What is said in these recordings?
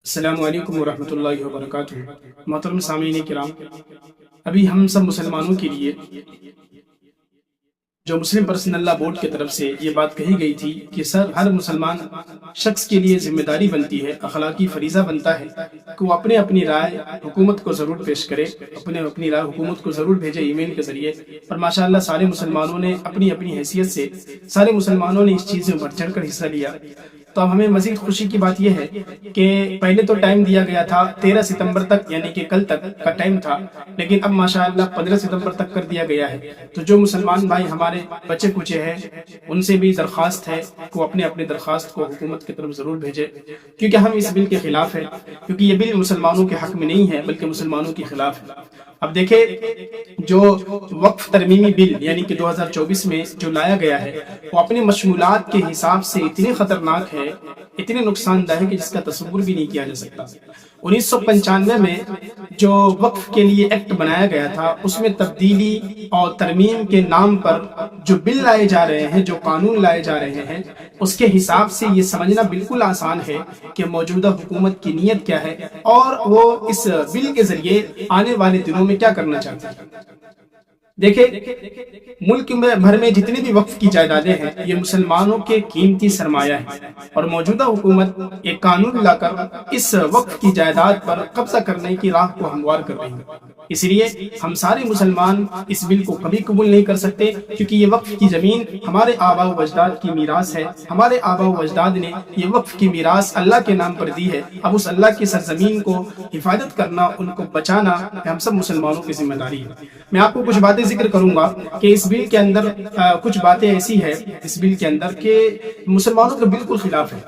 السلام علیکم ورحمۃ اللہ وبرکاتہ۔ محترم سامعین کرام، ابھی ہم سب مسلمانوں کے لیے جو مسلم پرسنل لا بورڈ کی طرف سے یہ بات کہی گئی تھی کہ ہر مسلمان شخص کے لیے ذمہ داری بنتی ہے، اخلاقی فریضہ بنتا ہے کہ وہ اپنی رائے حکومت کو ضرور پیش کرے، اپنی رائے حکومت کو ضرور بھیجے ای میل کے ذریعے۔ اور ماشاءاللہ سارے مسلمانوں نے اپنی حیثیت سے سارے مسلمانوں نے اس چیز میں بڑھ چڑھ کر حصہ لیا۔ تو اب ہمیں مزید خوشی کی بات یہ ہے کہ پہلے تو ٹائم دیا گیا تھا 13 ستمبر تک، یعنی کہ کل تک کا ٹائم تھا، لیکن اب ماشاءاللہ 15 ستمبر تک کر دیا گیا ہے۔ تو جو مسلمان بھائی ہمارے بچے کچے ہیں ان سے بھی درخواست ہے کہ وہ اپنے درخواست کو حکومت کی طرف ضرور بھیجے، کیونکہ ہم اس بل کے خلاف ہیں، کیونکہ یہ بل مسلمانوں کے حق میں نہیں ہے بلکہ مسلمانوں کے خلاف ہے۔ اب دیکھیں، جو وقف ترمیمی بل یعنی کہ 2024 میں جو لایا گیا ہے وہ اپنی مشمولات کے حساب سے اتنی خطرناک ہے، اتنے نقصان دہ ہے کہ جس کا تصور بھی نہیں کیا جا سکتا۔ 1995 میں جو وقف کے لیے ایکٹ بنایا گیا تھا اس میں تبدیلی اور ترمیم کے نام پر جو بل لائے جا رہے ہیں، جو قانون لائے جا رہے ہیں، اس کے حساب سے یہ سمجھنا بالکل آسان ہے کہ موجودہ حکومت کی نیت کیا ہے اور وہ اس بل کے ذریعے آنے والے دنوں میں کیا کرنا چاہتے ہیں۔ دیکھیں، ملک میں بھر میں جتنی بھی وقف کی جائیدادیں ہیں یہ مسلمانوں کے قیمتی سرمایہ ہیں، اور موجودہ حکومت ایک قانون لا کر اس وقف کی جائیداد پر قبضہ کرنے کی راہ کو ہموار کر رہی ہے۔ اس لیے ہم سارے مسلمان اس بل کو کبھی قبول نہیں کر سکتے، کیونکہ یہ وقف کی زمین ہمارے آباء و اجداد کی میراث ہے۔ ہمارے آباء و اجداد نے یہ وقف کی میراث اللہ کے نام پر دی ہے۔ اب اس اللہ کی سرزمین کو حفاظت کرنا، ان کو بچانا ہم سب مسلمانوں کی ذمہ داری ہے۔ میں آپ کو کچھ باتیں ذکر کروں گا کہ اس بل کے اندر کچھ باتیں ایسی ہیں اس بل کے اندر کہ مسلمانوں کے بالکل خلاف ہے۔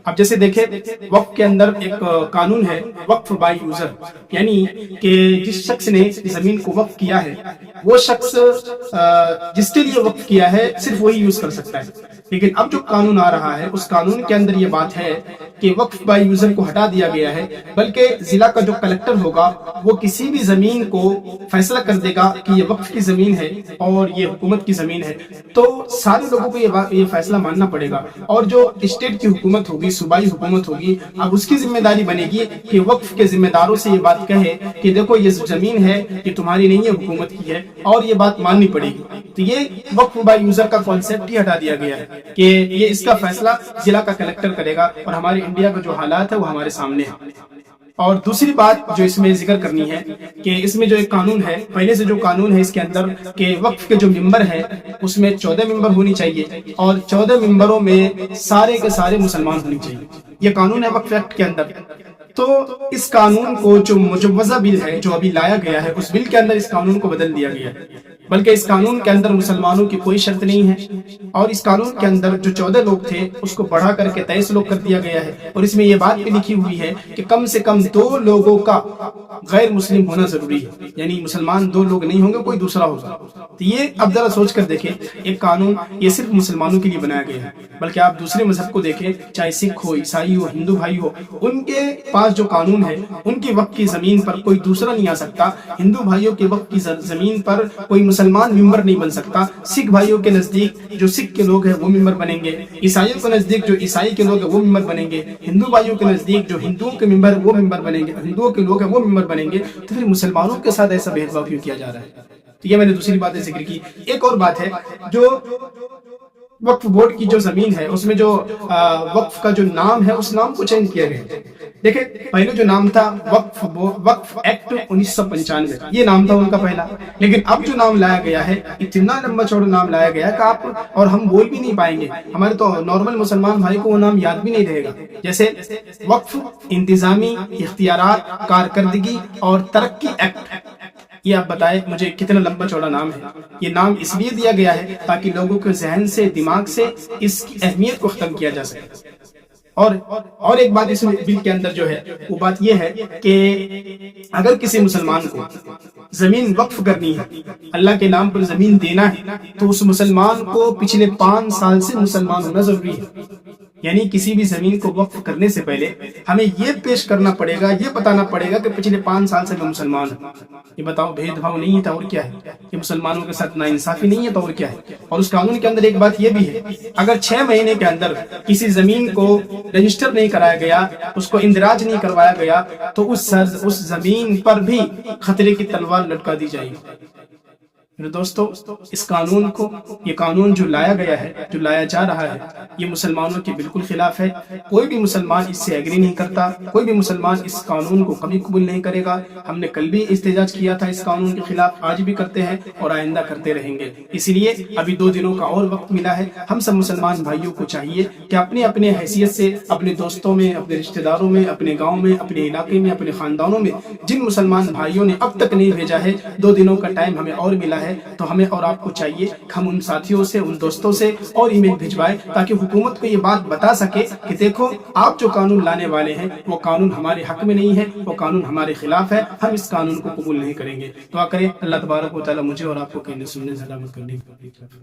اب جیسے دیکھیں، وقف کے اندر ایک قانون ہے وقف بائی یوزر، یعنی کہ جس شخص نے زمین کو وقف کیا ہے وہ شخص جس کے لیے وقف کیا ہے صرف وہی یوز کر سکتا ہے۔ لیکن اب جو قانون آ رہا ہے اس قانون کے اندر یہ بات ہے کہ وقف بائی یوزر کو ہٹا دیا گیا ہے، بلکہ ضلع کا جو کلیکٹر ہوگا وہ کسی بھی زمین کو فیصلہ کر دے گا کہ یہ وقف کی زمین ہے اور یہ حکومت کی زمین ہے، تو سارے لوگوں کو یہ فیصلہ ماننا پڑے گا۔ اور جو اسٹیٹ کی حکومت ہوگی، صوبائی حکومت ہوگی، اب اس کی ذمہ داری بنے گی کہ وقف کے ذمہ داروں سے یہ بات کہے کہ دیکھو یہ زمین ہے، یہ تمہاری نہیں ہے، حکومت کی ہے، اور یہ بات ماننی پڑے گی۔ تو یہ وقف بائی یوزر کا کانسیپٹ ہی ہٹا دیا گیا ہے کہ یہ اس کا فیصلہ ضلع کا کلیکٹر کرے گا، اور ہمارے انڈیا کا جو حالات ہے وہ ہمارے سامنے ہے۔ اور دوسری بات جو اس میں ذکر کرنی ہے کہ اس میں جو ایک قانون ہے، پہلے سے جو قانون ہے اس کے اندر کہ وقف کے جو ممبر ہے اس میں 14 ممبر ہونی چاہیے، اور 14 ممبروں میں سارے کے سارے مسلمان ہونے چاہیے۔ یہ قانون ہے وقف ایکٹ کے اندر۔ تو اس قانون کو جو مجوزہ بل ہے جو ابھی لایا گیا ہے اس بل کے اندر اس قانون کو بدل دیا گیا ہے، بلکہ اس قانون کے اندر مسلمانوں کی کوئی شرط نہیں ہے، اور اس قانون کے اندر جو 14 لوگ تھے اس کو بڑھا کر کے 23 لوگ کر دیا گیا ہے، اور اس میں یہ بات بھی لکھی ہوئی ہے کہ کم سے کم 2 لوگوں کا غیر مسلم ہونا ضروری ہے، یعنی مسلمان 2 لوگ نہیں ہوں گے، کوئی دوسرا ہوگا۔ تو یہ اب ذرا سوچ کر دیکھیں، ایک قانون یہ صرف مسلمانوں کے لیے بنایا گیا ہے، بلکہ آپ دوسرے مذہب کو دیکھیں، چاہے سکھ ہو، عیسائی ہو، ہندو بھائی ہو، ان کے پاس جو قانون ہے ان کی وقف کی زمین پر کوئی دوسرا نہیں آ سکتا۔ ہندو بھائیوں کے وقف کی زمین پر کوئی مسلمان ممبر نہیں بن سکتا۔ سکھ بھائیوں کے نزدیک جو سکھ کے لوگ ہیں وہ ممبر بنیں گے، عیسائیوں کے نزدیک جو عیسائی کے لوگ ہیں وہ ممبر بنیں گے، ہندو بھائیوں کے نزدیک جو ہندوؤں کے ممبر وہ ممبر بنیں گے، ہندوؤں کے لوگ ہیں وہ ممبر بنیں گے۔ تو پھر مسلمانوں کے ساتھ ایسا بھید بھاؤ کیوں کیا جا رہا ہے؟ تو یہ میں نے دوسری باتیں ذکر کی۔ ایک اور بات ہے، جو وقف بورڈ کی جو زمین ہے اس میں جو وقف کا جو نام ہے اس نام کو چینج کیا گیا ہے۔ دیکھیں، پہلے جو نام تھا وقف ایکٹ 1995، یہ نام تھا ان کا پہلا، لیکن اب جو نام لایا گیا ہے اتنا لمبا چوڑا نام لایا گیا کہ آپ اور ہم بول بھی نہیں پائیں گے، ہمارے تو نارمل مسلمان بھائی کو وہ نام یاد بھی نہیں رہے گا۔ جیسے وقف انتظامی اختیارات کارکردگی اور ترقی ایکٹ، یہ آپ بتائیں مجھے کتنا لمبا چوڑا نام ہے۔ یہ نام اس لیے دیا گیا ہے تاکہ لوگوں کے ذہن سے، دماغ سے اس کی اہمیت کو ختم کیا جا سکے۔ اور ایک بات اس بل کے اندر جو ہے وہ بات یہ ہے کہ اگر کسی مسلمان کو زمین وقف کرنی ہے، اللہ کے نام پر زمین دینا ہے، تو اس مسلمان کو پچھلے 5 سال سے مسلمان ہونا ضروری ہے۔ یعنی کسی بھی زمین کو وقف کرنے سے پہلے ہمیں یہ پیش کرنا پڑے گا، یہ بتانا پڑے گا کہ پچھلے 5 سال سے میں مسلمان ہوں۔ یہ بتاؤ، بھید بھاؤ نہیں ہے تو اور کیا ہے؟ یہ مسلمانوں کے ساتھ ناانصافی نہیں ہے تو اور کیا ہے؟ اور اس قانون کے اندر ایک بات یہ بھی ہے، اگر 6 مہینے کے اندر کسی زمین کو رجسٹر نہیں کرایا گیا، اس کو اندراج نہیں کروایا گیا، تو اس زمین پر بھی خطرے کی تلوار لٹکا دی جائے گی۔ میرے دوستو، اس قانون کو، یہ قانون جو لایا گیا ہے، جو لایا جا رہا ہے، یہ مسلمانوں کے بالکل خلاف ہے۔ کوئی بھی مسلمان اس سے ایگری نہیں کرتا، کوئی بھی مسلمان اس قانون کو کبھی قبول نہیں کرے گا۔ ہم نے کل بھی احتجاج کیا تھا اس قانون کے خلاف، آج بھی کرتے ہیں اور آئندہ کرتے رہیں گے۔ اس لیے ابھی 2 دنوں کا اور وقت ملا ہے۔ ہم سب مسلمان بھائیوں کو چاہیے کہ اپنے اپنے حیثیت سے اپنے دوستوں میں، اپنے رشتہ داروں میں، اپنے گاؤں میں، اپنے علاقے میں، اپنے خاندانوں میں جن مسلمان بھائیوں نے اب تک نہیں بھیجا ہے، 2 دنوں کا ٹائم ہمیں اور ملا ہے، تو ہمیں اور آپ کو چاہیے کہ ہم ان ساتھیوں سے، ان دوستوں سے اور ای میل بھجوائیں تاکہ حکومت کو یہ بات بتا سکے کہ دیکھو، آپ جو قانون لانے والے ہیں وہ قانون ہمارے حق میں نہیں ہے، وہ قانون ہمارے خلاف ہے، ہم اس قانون کو قبول نہیں کریں گے۔ دعا کریں اللہ تبارک و تعالی مجھے اور آپ کو کہنے سننے سے سلامت کرنے کی توفیق عطا فرمائے۔